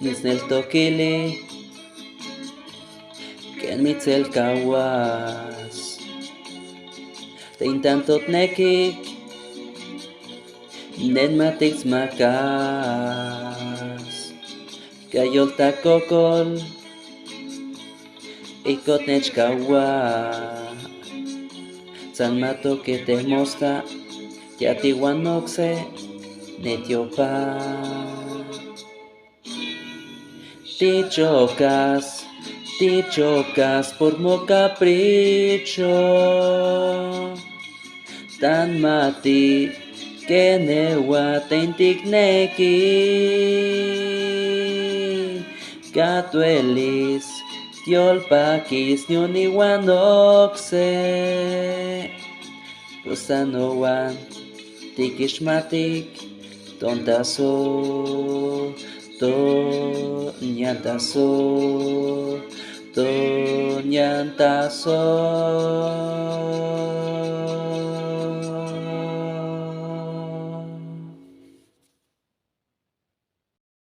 Nisneltokili ken mitzelkawas teintantotonekik nenmatitzmakas kayoltakokol ikot nechkawa tsanmatoketehmosta yatiuan okse netiopa Tichocas por mocapricho tan mati que newa teintikneki Catuelis tiolpakis nioniwan okse Pusanowan tikixmatik tontaso Toñantaso